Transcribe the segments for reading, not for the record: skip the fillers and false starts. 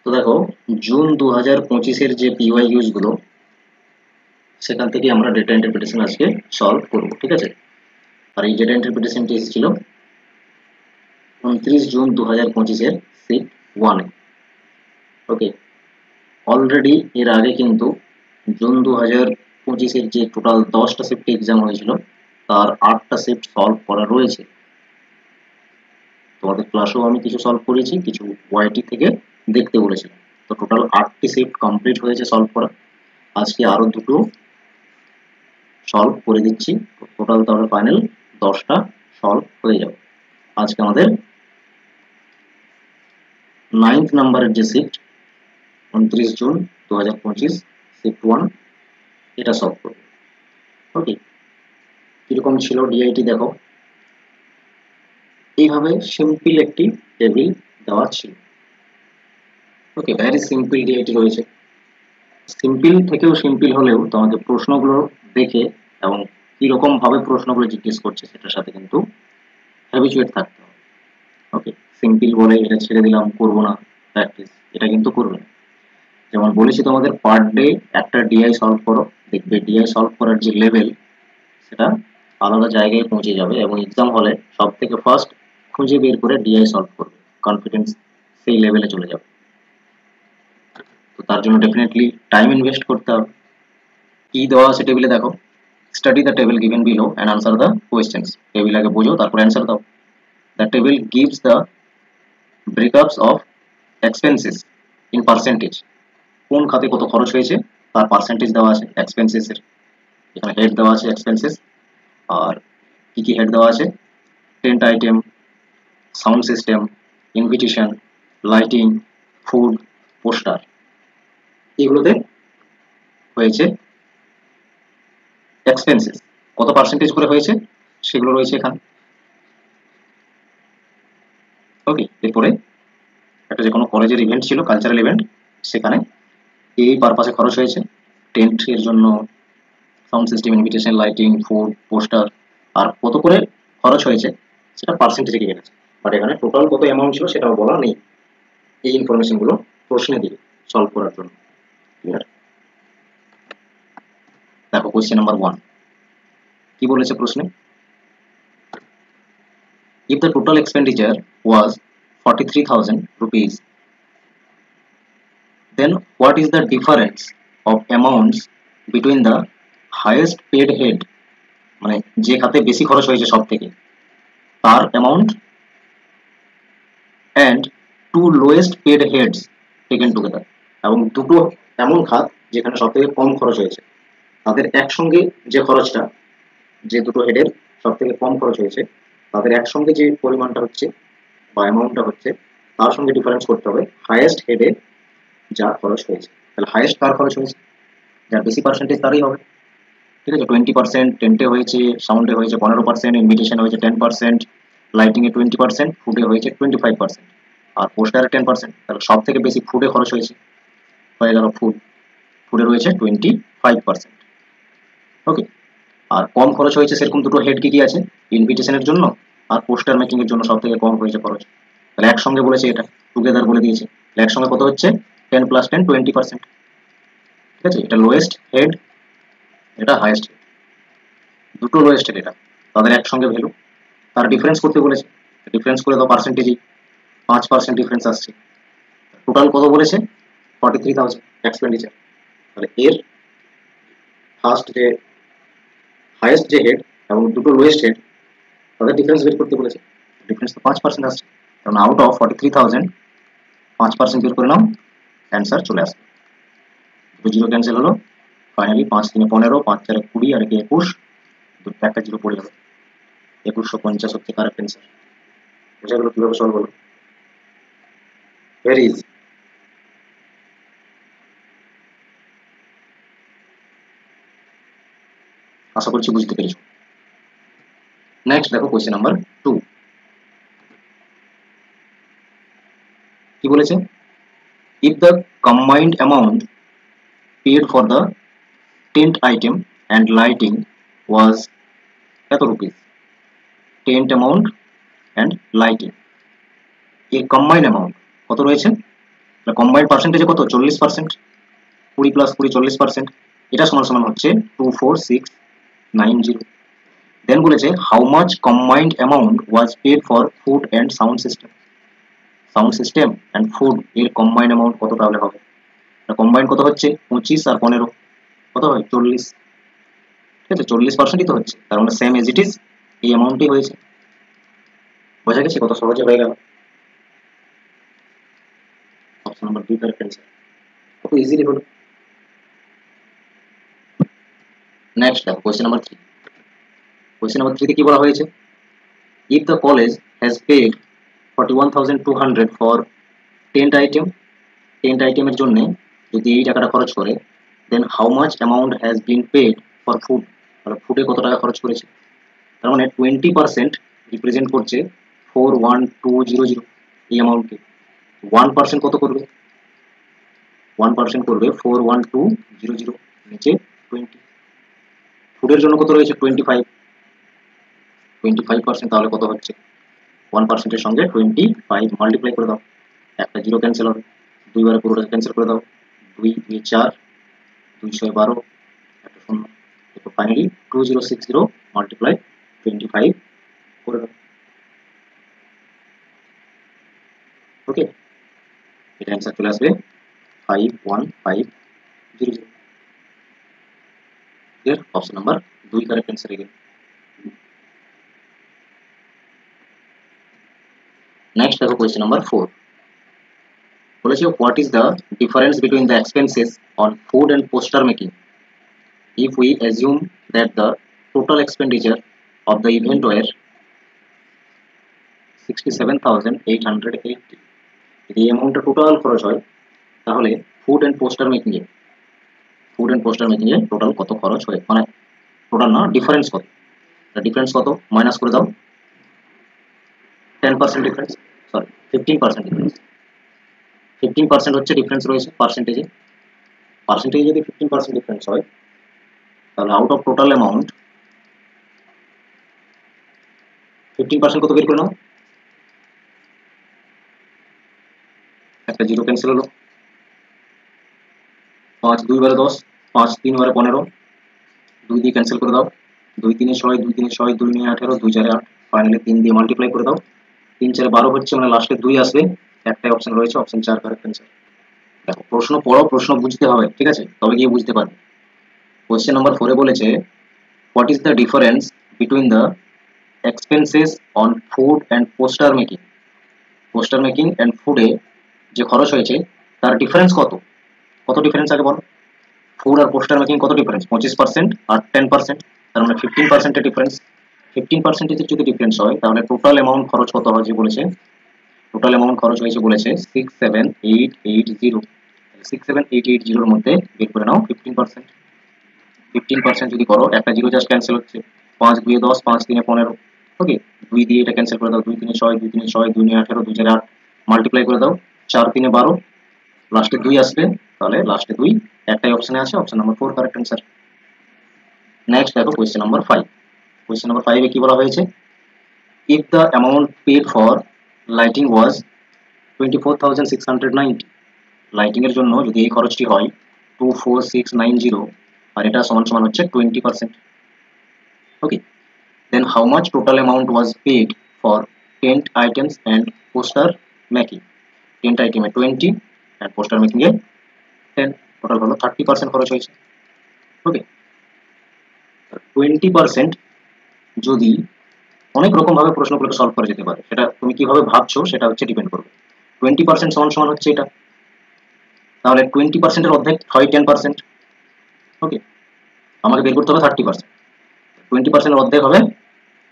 তো দেখো, জুন 2025-এর যে পিওয়াইকিউজ গুলো, সেখান থেকে আমরা ডেটা ইন্টারপ্রিটেশন আজকে সলভ করব। ঠিক আছে, আর এই ডেটা ইন্টারপ্রিটেশনটি এসেছিল 29 জুন 2025-এর শিফট 1-এ। ওকে, অলরেডি এর আগে কিন্তু জুন 2025-এর যে টোটাল 10টা শিফট এক্সাম হয়েছিল, তার 8টা শিফট সলভ করা রয়েছে। তোমাদের ক্লাসেও আমি কিছু সলভ করেছি, কিছু ওয়াইটি থেকে দেখতে বলেছিলাম। তো টোটাল 8টি শিফট কমপ্লিট হয়েছে সলভ করা। আজকে আরো দুটো সলভ করে দিচ্ছি, টোটাল তাহলে ফাইনাল 10টা সলভ হয়ে যাবে। আজকে আমাদের 9th নাম্বারের যে শিফট 29 জুন 2025 শিফট 1, এটা সলভ করব। ওকে, কিরকম ছিল ডিআইটি দেখো, এইভাবে সিম্পল একটি টেবিল দেওয়া ছিল। ওকে, ভেরি সিম্পল ডিআইটি রয়েছে। সিম্পল থেকেও সিম্পল হলেও তোমাকে প্রশ্নগুলো দেখে এবং কিরকম ভাবে প্রশ্নগুলো জিজ্ঞেস করছে সেটার সাথে কিন্তু হ্যাবিচুয়েট থাকতে হবে। ওকে, সিম্পল বলে এটা ছেড়ে দিলাম, করবো না প্র্যাকটিস, এটা কিন্তু করবে না। যেমন বলেছি তোমাদের পার ডে একটা ডিআই সলভ করো, দেখবে ডিআই সলভ করার যে লেভেল সেটা আলাদা জায়গায় পৌঁছে যাবে এবং এক্সাম হলে সব থেকে ফার্স্ট খুঁজে বের করে ডিআই সলভ করবে, কনফিডেন্স সেই লেভেলে চলে যাবে। তো তার জন্য ডেফিনেটলি টাইম ইনভেস্ট করতে হবে। কি দেওয়া আছে টেবিলে দেখো, study the table given below and answer the questions. Table আগে বোঝো, তারপর অ্যান্সার দাও। The table gives the breakups of expenses in percentage. কোন খাতে কত খরচ হয়েছে তার পার্সেন্টেজ দেওয়া আছে এক্সপেন্সেস এর। এখানে হেড দেওয়া আছে এক্সপেন্সেস, আর কি কি হেড দেওয়া আছে, tent item, sound system, invitation, lighting, food, poster, এগুলোতে হয়েছে এক্সপেন্সেস। কত পার্সেন্টেজ করে হয়েছে সেগুলো রয়েছে এখানে। ওকে, এরপরে একটা যে কোনো কলেজের ইভেন্ট ছিল, কালচারাল ইভেন্ট, সেখানে এই পারপাসে খরচ হয়েছে, টেন্ট এর জন্য, sound system, invitation, lighting, food, poster, আর কত করে খরচ হয়েছে সেটা পার্সেন্টেজে গিয়ে গেছে। বাট এখানে টোটাল কত অ্যামাউন্ট ছিল সেটাও বলা নেই। এই ইনফরমেশন গুলো প্রশ্নে দিবে সলভ করার জন্য। ক্লিয়ার? দেখো কোয়েশ্চেন নাম্বার 1 কি বলেছে প্রশ্নে, if the total expenditure was 43,000 rupees, then what is the difference of amounts between the highest paid head, মানে যে খাতে বেশি খরচ হয়েছে সব থেকে তার amount, and two lowest paid heads taken together, এবং দুটো এমন খাত যেখানে সব থেকে কম খরচ হয়েছে তাদের একসঙ্গে যে খরচটা, যে দুটো হেডের সব থেকে কম খরচ হয়েছে তাদের একসঙ্গে যে পরিমাণটা হচ্ছে বা অ্যামাউন্টটা হচ্ছে তার সঙ্গে ডিফারেন্স করতে হবে হাইয়েস্ট হেডে যা খরচ হয়েছে। তাহলে হাইয়েস্ট কার খরচ হয়েছে, যার বেশি পার্সেন্টেজ তারই হবে। ঠিক আছে, 20% টেন্টে হয়েছে, সাউন্ডে হয়েছে 15%, ইনভিটেশন হয়েছে 10%, লাইটিং এ 20%, ফুডে হয়েছে 25%, আর পোস্টারে 10%। তাহলে সব থেকে বেশি ফুডে খরচ হয়েছে, হয়ে গেল ফুড, ফুডে রয়েছে 25%। ওকে, আর কম খরচ হয়েছে সেরকম দুটো হেড কি কি আছে, ইনভিটেশনের জন্য আর পোস্টার মেকিং এর জন্য সব থেকে কম হয়েছে খরচ। তাহলে একসঙ্গে বলেছে, এটা টুগেদার বলে দিয়েছে, তাহলে একসঙ্গে কত হচ্ছে 10 + 10 20%। ঠিক আছে, এটা লোয়েস্ট হেড, এটা হাইয়েস্ট হেড, দুটো লোয়েস্ট হেড, এটা তাদের একসঙ্গে ভ্যালু, তার ডিফারেন্স করতে বলেছে, ডিফারেন্স করে দাও পার্সেন্টেজই, 5% ডিফারেন্স আসছে। টোটাল কত বলেছে 43,000 এক্সপেন্ডিচার। তাহলে এর ফার্স্ট যে হাইয়েস্ট যে হেড এবং দুটো লোয়েস্ট হেড তাদের ডিফারেন্স বের করতে বলেছে, ডিফারেন্স তো 5% আসছে, কারণ আউট অফ 43,000 5% বের করে নাও, অ্যান্সার চলে আসবে। দুটো জিরো ক্যান্সেল হলো, ফাইনালি 5 × 3 = 15, 5 × 4 = 20, আর 21, দুটো একটা জিরো পড়ে যাবে, 2150 হচ্ছে কারেক্ট অ্যান্সার। বোঝা গেল কিভাবে সলভ হলো? Very easy. আশা করছি বুঝতে পেরেছো। নেক্সট দেখো কোয়েশ্চেন নাম্বার 2 কি বলেছে, if the combined amount paid for the tent item and lighting was এত rupees, tent amount and lighting এর কম্বাইন্ড অ্যামাউন্ট কত রয়েছে কম্বাইন্ড পার্সেন্টেজে কত 40%, 20 প্লাস 20 40%, এটা সমান সমান হচ্ছে 24690। দেন বলেছে how much combined amount was paid for food and sound system and food এর কম্বাইন্ড অ্যামাউন্ট কত তাহলে হবে? কম্বাইন্ড কত হচ্ছে 25 আর 15 কত হয় 40, ঠিক আছে 40%ই তো হচ্ছে, তার মানে সেম এজ ইট ইজ এই অ্যামাউন্টই হয়েছে। বোঝা গেছে কত সহজে হয়ে গেল? অপশন নাম্বার 2 কারেক্ট অ্যান্সার, কত ইজিলি হলো। নেক্সট দেখো কোশ্চেন নাম্বার 3। কোশ্চেন নাম্বার 3 তে কি বলা হয়েছে? If the college has paid 41,200 for tent item, tent আইটেমের জন্য যদি এই টাকাটা খরচ করে, then how much amount has been paid for food, তাহলে ফুডে কত টাকা খরচ করেছে? তার মানে 20% রিপ্রেজেন্ট করছে 41200 এই অ্যামাউন্টকে। 1% কত করবে? 1% করবে 41200, নিচে 20। ফুডের জন্য কত রয়েছে 25%, তাহলে কত হচ্ছে 1%-এর সঙ্গে 25 মাল্টিপ্লাই করে দাও, একটা জিরো ক্যান্সেল হবে, দুইবারে পুরোটা ক্যান্সেল করে দাও, 2 2 4, 212, একটা শূন্য, তো ফাইনালি 2060 মাল্টিপ্লাই 25 করে দাও। ওকে, এটা অ্যান্সার চলে আসবে 51500। Clear? Option number 2 correct answer again. Next দেখো কোয়েশ্চেন নাম্বার 4। বলেছে what is the difference between the expenses on food and poster making if we assume that the total expenditure of the event were 67,880, যদি এই অ্যামাউন্টটা total খরচ হয় তাহলে food and poster making A total কত খরচ হয়, মানে টোটাল না ডিফারেন্স কত, ডিফারেন্স কত মাইনাস করে দাও, 10% ডিফারেন্স, সরি 15% ডিফারেন্স, 15% হচ্ছে ডিফারেন্স রয়েছে পার্সেন্টেজে যদি 15% ডিফারেন্স হয় তাহলে আউট অফ টোটাল অ্যামাউন্ট 15% কত বের করে নাও, একটা জিরো ক্যান্সেল হলো, 5 2 বারে 10, 5 3 বারে 15, 2 দিয়ে ক্যান্সেল করে দাও, 2 3 6, 2 3 6, 2 9 18, 2 4 8, ফাইনালি 3 দিয়ে মাল্টিপ্লাই করে দাও, 3 4 12 হচ্ছে, মানে লাস্টে 2 আসবে, একটাই অপশন রয়েছে অপশন 4 কারেক্ট অ্যান্সার। দেখো প্রশ্ন পড়ো, প্রশ্ন বুঝতে হবে, ঠিক আছে, তবে গিয়ে বুঝতে পারবে। কোশ্চেন নাম্বার 4 এ বলেছে what is the difference between the expenses on food and poster making and ফুডে যে খরচ হয়েছে তার ডিফারেন্স কত, ডিফারেন্স আগে বলো। ফুড আর পোস্টার মেকিং কত ডিফারেন্স? 25% আর 10%, তার মানে 15% ডিফারেন্স। 15% যদি ডিফারেন্স হয় তাহলে টোটাল অ্যামাউন্ট খরচ কত হয়েছে বলেছে? টোটাল অ্যামাউন্ট খরচ হয়েছে বলেছে 67880। 67880 এর মধ্যে বের করে নাও 15%। 15% যদি করো, একটা জিরো জাস্ট ক্যান্সেল হচ্ছে, 5 2 10, 5 3 15, ওকে, 2 দিয়ে এটা ক্যান্সেল করে দাও, 2 3 6, 2 3 6, 2 9 18, 2 4 8, মাল্টিপ্লাই করে দাও, 4 3 12, লাস্টে 2 আসবে, তাহলে লাস্টে 2 একটাই অপশনে আছে, option number 4 correct answer. Next দেখো কোশ্চেন নাম্বার 5। কোশ্চেন নাম্বার 5 এ কি বলা হয়েছে? If the amount paid for lighting was 24,690, lighting এর জন্য যদি এই খরচটি হয় 24690 আর এটা সমান সমান হচ্ছে 20%, ওকে, then how much total amount was paid for tent items and poster making? tent item A 20 and poster making A 10, total হলো 30% খরচ হয়েছে, ওকে। 20% যদি অনেক রকম ভাবে প্রশ্নগুলোকে সলভ করা যেতে পারে, সেটা তুমি কিভাবে ভাবছো সেটা হচ্ছে ডিপেন্ড করবে। 20% সমান সমান হচ্ছে এটা, তাহলে 20% এর অর্ধেক হয় 10%, ওকে, আমাকে বের করতে হবে 30%, 20% এর অর্ধেক হবে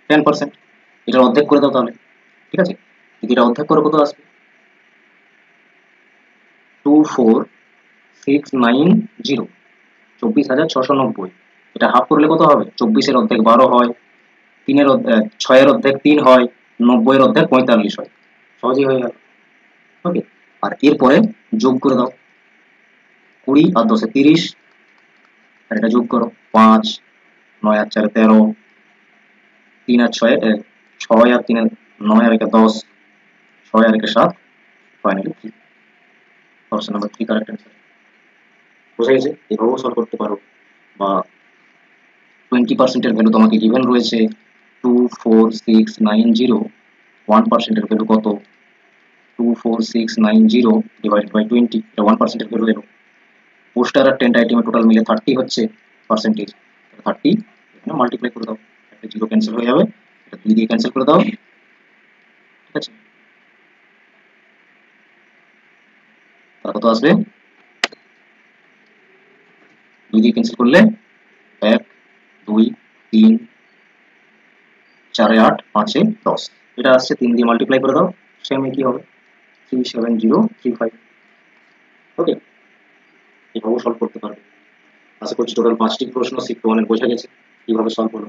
10%, এটার অর্ধেক করে দাও তাহলে, ঠিক আছে, যদি এটা অর্ধেক করে কত আসবে 24690, 24,690, এটা হাফ করলে কত হবে? 24 এর অর্ধেক 12 হয়, 6 এর অর্ধেক 3 হয়, 90 এর অর্ধেক 45 হয়, সহজেই হয়ে গেল, ওকে। আর এরপরে যোগ করে দাও, 20 আর 10 এ 30, আর এটা যোগ করো 5 9 আর 4 এ 13, 3 আর 6 6 আর 3 9 আর 1 10, 6 আর 1 7, finally 3। Option number 3 correct answer. বোঝা গেছে? এভাবেও সলভ করতে পারো। বা 20% এর ভ্যালু তোমাকে গিভেন রয়েছে 24690, 1% এর ভ্যালু কত? 24690 ডিভাইডেড বাই 20, এটা 1% এর ভ্যালু এলো। পোস্টার আর টেন্ট আইটেমের টোটাল মিলে 30 হচ্ছে পার্সেন্টেজ, 30 এখানে মাল্টিপ্লাই করে দাও, একটা জিরো ক্যান্সেল হয়ে যাবে, এটা 2 দিয়ে ক্যান্সেল করে দাও, ঠিক আছে? তার কত আসবে? 2 দিয়ে ক্যান্সেল করলে 1 2 3 4 8 5 10, এটা আসছে 3 দিয়ে মাল্টিপ্লাই করে দাও, সেম কি হবে 37035। ওকে, এভাবেও সলভ করতে পারবে। আশা করছি টোটাল 5টি প্রশ্ন শিফট 1 এর বোঝা গেছে কিভাবে সলভ হলো।